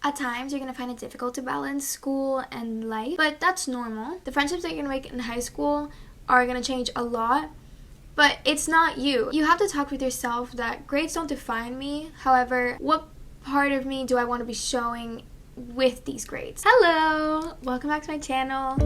At times, you're going to find it difficult to balance school and life, but that's normal. The friendships that you're going to make in high school are going to change a lot, but it's not you. You have to talk with yourself that grades don't define me. However, what part of me do I want to be showing with these grades? Hello! Welcome back to my channel.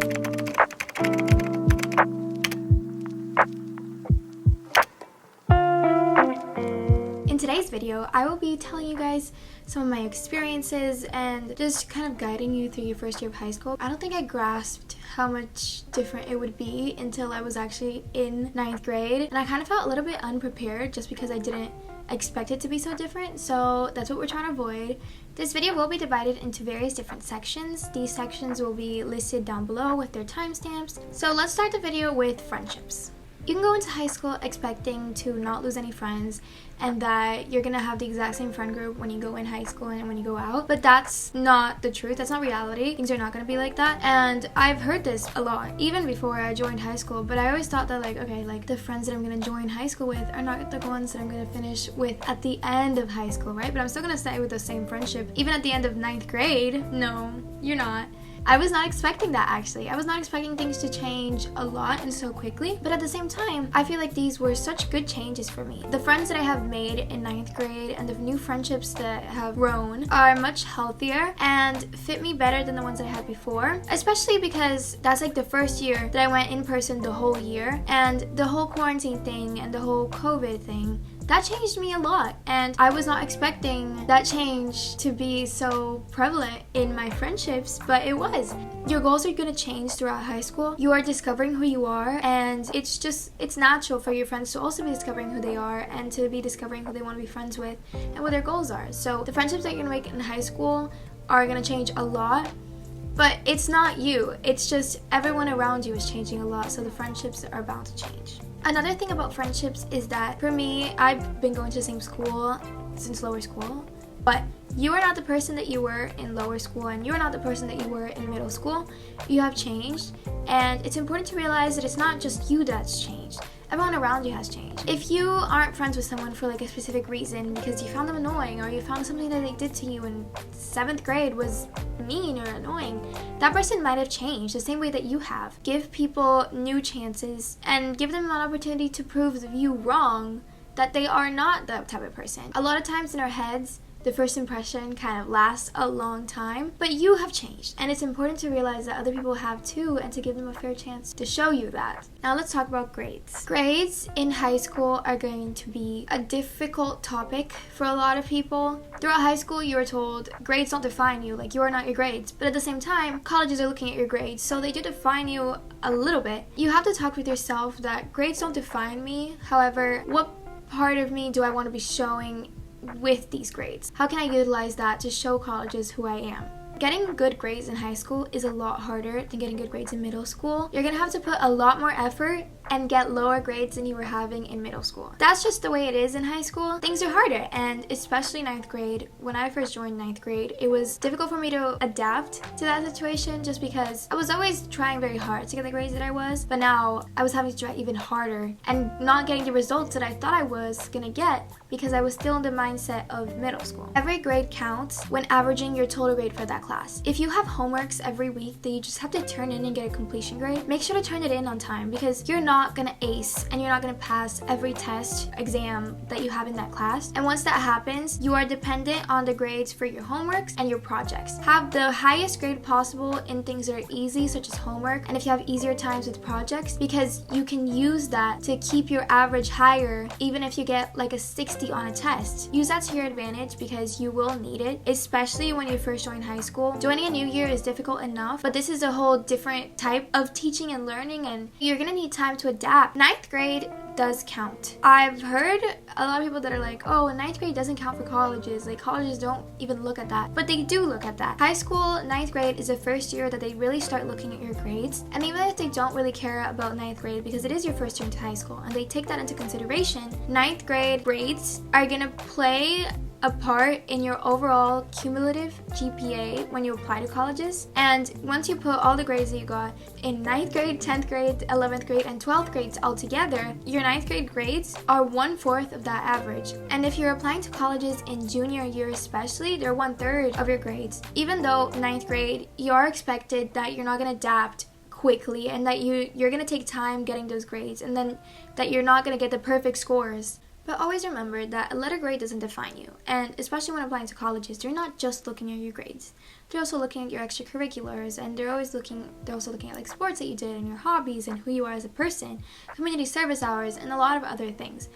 In today's video, I will be telling you guys some of my experiences and just kind of guiding you through your first year of high school. I don't think I grasped how much different it would be until I was actually in 9th grade, and I kind of felt a little bit unprepared just because I didn't expect it to be so different, so that's what we're trying to avoid. This video will be divided into various different sections. These sections will be listed down below with their timestamps. So let's start the video with friendships. You can go into high school expecting to not lose any friends and that you're gonna have the exact same friend group when you go in high school and when you go out, but that's not the truth. That's not reality. Things are not gonna be like that, and I've heard this a lot even before I joined high school, but I always thought that the friends that I'm gonna join high school with are not the ones that I'm gonna finish with at the end of high school, right? But I'm still gonna stay with the same friendship even at the end of 9th grade. No, you're not. I was not expecting that, actually. I was not expecting things to change a lot and so quickly, but at the same time, I feel like these were such good changes for me. The friends that I have made in 9th grade and the new friendships that have grown are much healthier and fit me better than the ones that I had before, especially because that's like the first year that I went in person the whole year, and the whole quarantine thing and the whole COVID thing, that changed me a lot, and I was not expecting that change to be so prevalent in my friendships, but it was. Your goals are going to change throughout high school. You are discovering who you are, and it's natural for your friends to also be discovering who they are and to be discovering who they want to be friends with and what their goals are. So the friendships that you're going to make in high school are going to change a lot, but it's not you. It's just everyone around you is changing a lot, so the friendships are bound to change. Another thing about friendships is that for me, I've been going to the same school since lower school, but you are not the person that you were in lower school, and you are not the person that you were in middle school. You have changed, and it's important to realize that it's not just you that's changed. Everyone around you has changed. If you aren't friends with someone for like a specific reason because you found them annoying, or you found something that they did to you in 7th grade was mean or annoying, that person might have changed the same way that you have. Give people new chances and give them an opportunity to prove you wrong, that they are not that type of person. A lot of times in our heads, the first impression kind of lasts a long time, but you have changed, and it's important to realize that other people have too, and to give them a fair chance to show you that. Now let's talk about grades. Grades in high school are going to be a difficult topic for a lot of people. Throughout high school, you are told grades don't define you, like you are not your grades, but at the same time, colleges are looking at your grades, so they do define you a little bit. You have to talk with yourself that grades don't define me. However, what part of me do I want to be showing with these grades? How can I utilize that to show colleges who I am? Getting good grades in high school is a lot harder than getting good grades in middle school. You're gonna have to put a lot more effort and get lower grades than you were having in middle school. That's just the way it is in high school. Things are harder, and especially 9th grade. When I first joined 9th grade, it was difficult for me to adapt to that situation just because I was always trying very hard to get the grades that I was, but now I was having to try even harder and not getting the results that I thought I was gonna get because I was still in the mindset of middle school. Every grade counts when averaging your total grade for that class. If you have homeworks every week that you just have to turn in and get a completion grade, make sure to turn it in on time, because you're not gonna ace and you're not gonna pass every test, exam that you have in that class. And once that happens, you are dependent on the grades for your homeworks and your projects. Have the highest grade possible in things that are easy, such as homework, and if you have easier times with projects, because you can use that to keep your average higher even if you get like a 60 on a test. Use that to your advantage because you will need it, especially when you first join high school. Joining a new year is difficult enough, but this is a whole different type of teaching and learning, and you're gonna need time to adapt. 9th grade does count. I've heard a lot of people that are like, oh, 9th grade doesn't count for colleges. Like, colleges don't even look at that. But they do look at that. High school, 9th grade is the first year that they really start looking at your grades. And even if they don't really care about 9th grade, because it is your first year into high school, and they take that into consideration, 9th grade grades are gonna play a part in your overall cumulative GPA when you apply to colleges. And once you put all the grades that you got in 9th grade, 10th grade, 11th grade, and 12th grades all together, your 9th grade grades are 1/4 of that average. And if you're applying to colleges in junior year especially, they're 1/3 of your grades. Even though 9th grade, you are expected that you're not going to adapt quickly and that you're going to take time getting those grades, and then that you're not going to get the perfect scores. But always remember that a letter grade doesn't define you, and especially when applying to colleges, they're not just looking at your grades. They're also looking at your extracurriculars, and they're also looking at like sports that you did and your hobbies and who you are as a person, community service hours, and a lot of other things.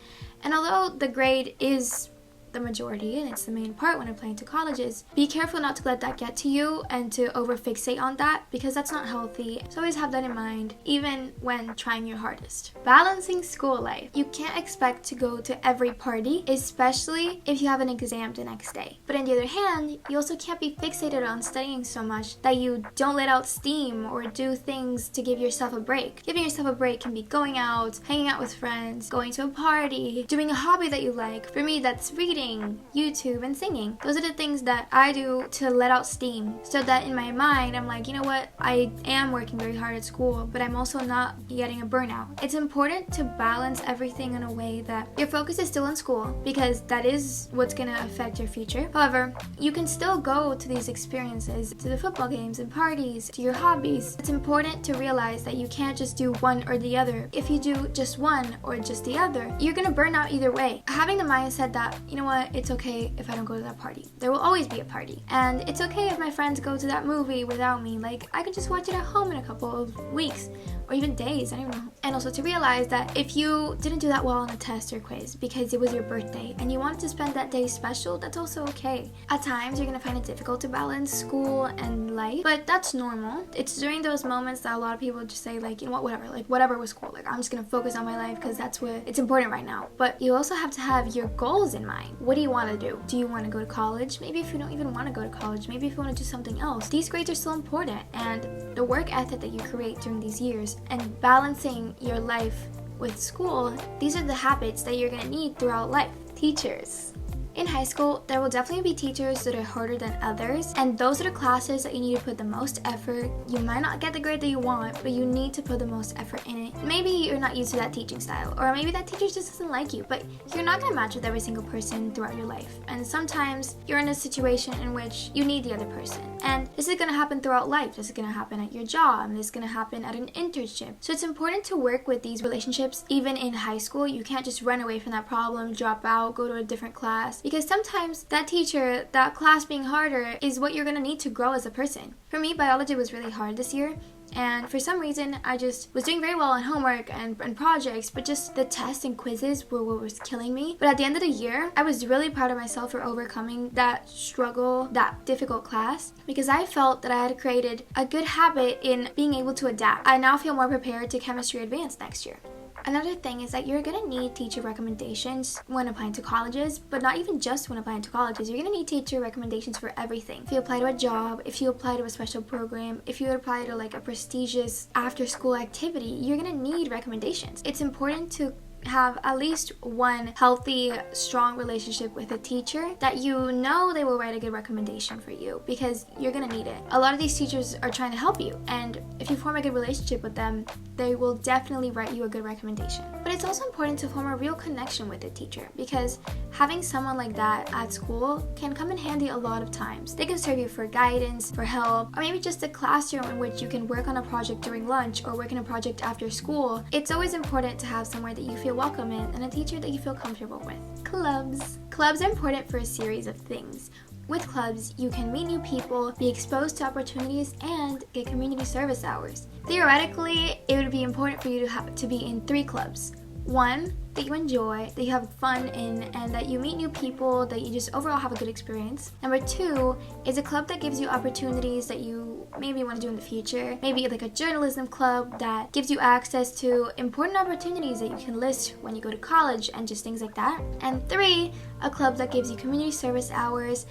And although the grade is the majority and it's the main part when applying to colleges, be careful not to let that get to you and to over fixate on that, because that's not healthy. So always have that in mind, even when trying your hardest. Balancing school life. You can't expect to go to every party, especially if you have an exam the next day. But on the other hand, you also can't be fixated on studying so much that you don't let out steam or do things to give yourself a break. Giving yourself a break can be going out, hanging out with friends, going to a party, doing a hobby that you like. For me, that's reading, YouTube, and singing. Those are the things that I do to let out steam, so that in my mind I'm like, you know what, I am working very hard at school, but I'm also not getting a burnout. It's important to balance everything in a way that your focus is still in school, because that is what's going to affect your future. However, you can still go to these experiences, to the football games and parties, to your hobbies. It's important to realize that you can't just do one or the other. If you do just one or just the other, you're going to burn out either way. Having the mindset that, you know what, it's okay if I don't go to that party. There will always be a party. And it's okay if my friends go to that movie without me. Like, I could just watch it at home in a couple of weeks or even days, I don't know. And also to realize that if you didn't do that well on a test or quiz because it was your birthday and you wanted to spend that day special, that's also okay. At times, you're gonna find it difficult to balance school and life, but that's normal. It's during those moments that a lot of people just say, like, you know what, whatever with school. Like, I'm just gonna focus on my life because that's what it's important right now. But you also have to have your goals in mind. What do you want to do? Do you want to go to college? Maybe if you don't even want to go to college, maybe if you want to do something else. These grades are still important, and the work ethic that you create during these years and balancing your life with school, these are the habits that you're going to need throughout life. Teachers. In high school, there will definitely be teachers that are harder than others, and those are the classes that you need to put the most effort. You might not get the grade that you want, but you need to put the most effort in it. Maybe you're not used to that teaching style, or maybe that teacher just doesn't like you, but you're not going to match with every single person throughout your life. And sometimes you're in a situation in which you need the other person. And this is going to happen throughout life. This is going to happen at your job. This is going to happen at an internship. So it's important to work with these relationships even in high school. You can't just run away from that problem, drop out, go to a different class. Because sometimes that teacher, that class being harder, is what you're going to need to grow as a person. For me, biology was really hard this year. And for some reason, I just was doing very well on homework and projects, but just the tests and quizzes were what was killing me. But at the end of the year, I was really proud of myself for overcoming that struggle, that difficult class, because I felt that I had created a good habit in being able to adapt. I now feel more prepared to chemistry advanced next year. Another thing is that you're going to need teacher recommendations when applying to colleges, but not even just when applying to colleges. You're going to need teacher recommendations for everything. If you apply to a job, if you apply to a special program, if you apply to like a prestigious after-school activity, you're going to need recommendations. It's important to have at least one healthy, strong relationship with a teacher that you know they will write a good recommendation for you, because you're gonna need it. A lot of these teachers are trying to help you, and if you form a good relationship with them, they will definitely write you a good recommendation. But it's also important to form a real connection with a teacher, because having someone like that at school can come in handy a lot of times. They can serve you for guidance, for help, or maybe just a classroom in which you can work on a project during lunch or work on a project after school. It's always important to have somewhere that you feel welcome in and a teacher that you feel comfortable with. Clubs. Clubs are important for a series of things. With clubs, you can meet new people, be exposed to opportunities, and get community service hours. Theoretically, it would be important for you to be in 3 clubs. 1, that you enjoy, that you have fun in, and that you meet new people, that you just overall have a good experience. Number 2 is a club that gives you opportunities that you maybe want to do in the future. Maybe like a journalism club that gives you access to important opportunities that you can list when you go to college and just things like that. And 3, a club that gives you community service hours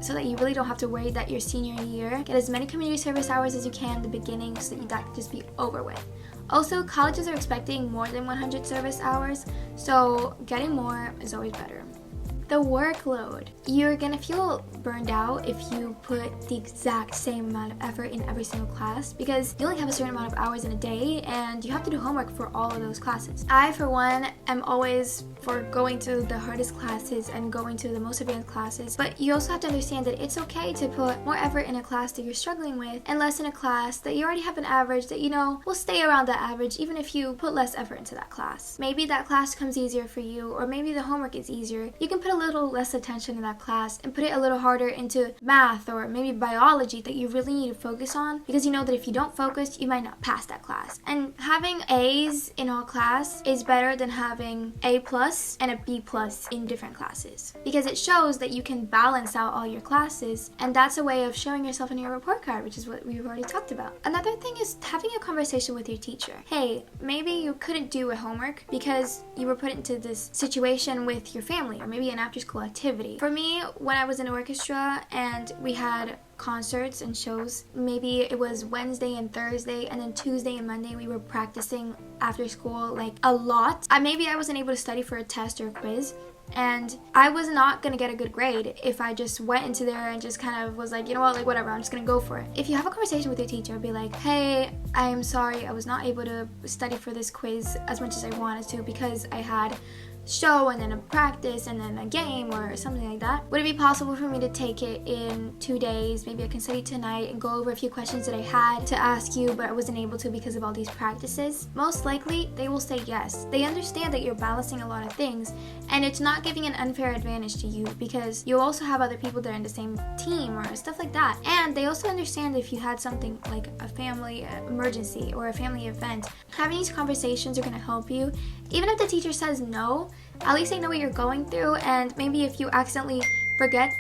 so that you really don't have to worry that your senior year. Get as many community service hours as you can in the beginning so that can just be over with. Also, colleges are expecting more than 100 service hours, so getting more is always better. The workload. You're gonna feel burned out if you put the exact same amount of effort in every single class because you only have a certain amount of hours in a day and you have to do homework for all of those classes. I, for one, am always for going to the hardest classes and going to the most advanced classes, but you also have to understand that it's okay to put more effort in a class that you're struggling with and less in a class that you already have an average that you know will stay around that average even if you put less effort into that class. Maybe that class comes easier for you, or maybe the homework is easier. You can put a little less attention in that class and put it a little harder into math or maybe biology that you really need to focus on, because you know that if you don't focus, you might not pass that class. And having A's in all class is better than having A plus and a B plus in different classes, because it shows that you can balance out all your classes, and that's a way of showing yourself in your report card, which is what we've already talked about. Another thing is having a conversation with your teacher. Hey, maybe you couldn't do a homework because you were put into this situation with your family, or maybe an after-school activity. For me, when I was in orchestra and we had concerts and shows, maybe it was Wednesday and Thursday, and then Tuesday and Monday we were practicing after school like a lot. Maybe I wasn't able to study for a test or a quiz, and I was not gonna get a good grade if I just went into there and just kind of was like, you know what, like whatever, I'm just gonna go for it. If you have a conversation with your teacher, be like, hey, I am sorry I was not able to study for this quiz as much as I wanted to because I had show and then a practice and then a game or something like that. Would it be possible for me to take it in 2 days? Maybe I can study tonight and go over a few questions that I had to ask you but I wasn't able to because of all these practices. Most likely they will say yes. They understand that you're balancing a lot of things and it's not giving an unfair advantage to you because you also have other people that are in the same team or stuff like that. And they also understand if you had something like a family emergency or a family event. Having these conversations are going to help you. Even if the teacher says no, at least they know what you're going through, and maybe if you accidentally forget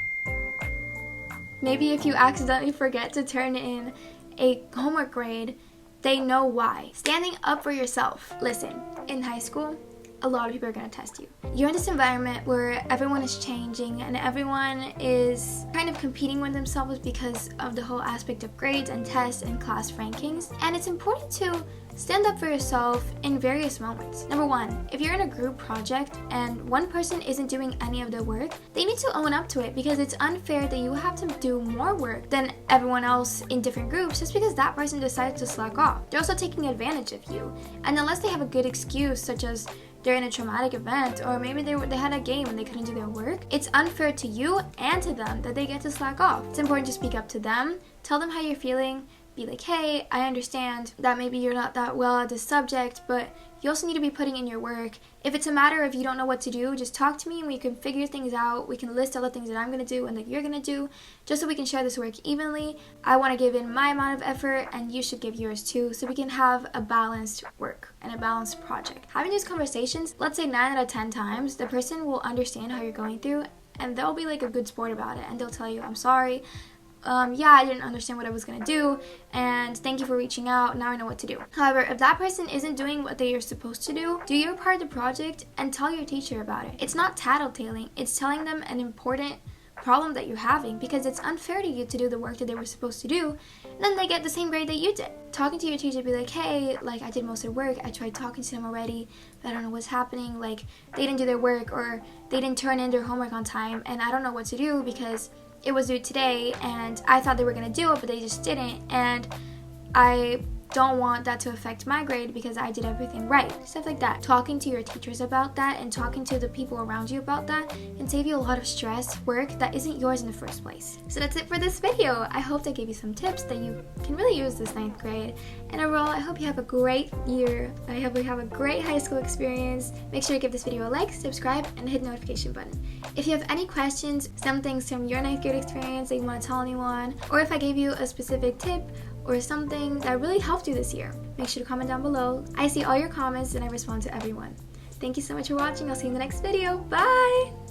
to turn in a homework grade, they know why. Standing up for yourself. Listen, in high school, a lot of people are going to test you. You're in this environment where everyone is changing and everyone is kind of competing with themselves because of the whole aspect of grades and tests and class rankings. And it's important to stand up for yourself in various moments. Number one, if you're in a group project and one person isn't doing any of the work, they need to own up to it because it's unfair that you have to do more work than everyone else in different groups just because that person decides to slack off. They're also taking advantage of you. And unless they have a good excuse, such as they're in a traumatic event, or maybe they had a game and they couldn't do their work, it's unfair to you and to them that they get to slack off. It's important to speak up to them, tell them how you're feeling, be like, hey, I understand that maybe you're not that well at this subject, but you also need to be putting in your work. If it's a matter of you don't know what to do, just talk to me and we can figure things out. We can list all the things that I'm going to do and that you're going to do, just so we can share this work evenly. I want to give in my amount of effort and you should give yours too, so we can have a balanced work and a balanced project. Having these conversations, let's say 9 out of 10 times, the person will understand how you're going through and they'll be like a good sport about it and they'll tell you, I'm sorry. Yeah, I didn't understand what I was going to do, and thank you for reaching out, now I know what to do. However, if that person isn't doing what they are supposed to do your part of the project and tell your teacher about it. It's not tattletaling, it's telling them an important problem that you're having because it's unfair to you to do the work that they were supposed to do, and then they get the same grade that you did. Talking to your teacher, be like, hey, like I did most of the work, I tried talking to them already, but I don't know what's happening, like they didn't do their work or they didn't turn in their homework on time, and I don't know what to do because it was due today and I thought they were going to do it but they just didn't, and I don't want that to affect my grade because I did everything right. Stuff like that. Talking to your teachers about that and talking to the people around you about that can save you a lot of stress, work that isn't yours in the first place. So that's it for this video. I hope that gave you some tips that you can really use this 9th grade. And overall, I hope you have a great year. I hope you have a great high school experience. Make sure to give this video a like, subscribe, and hit the notification button. If you have any questions, some things from your 9th grade experience that you want to tell anyone, or if I gave you a specific tip or something that really helped you this year, make sure to comment down below. I see all your comments and I respond to everyone. Thank you so much for watching. I'll see you in the next video. Bye!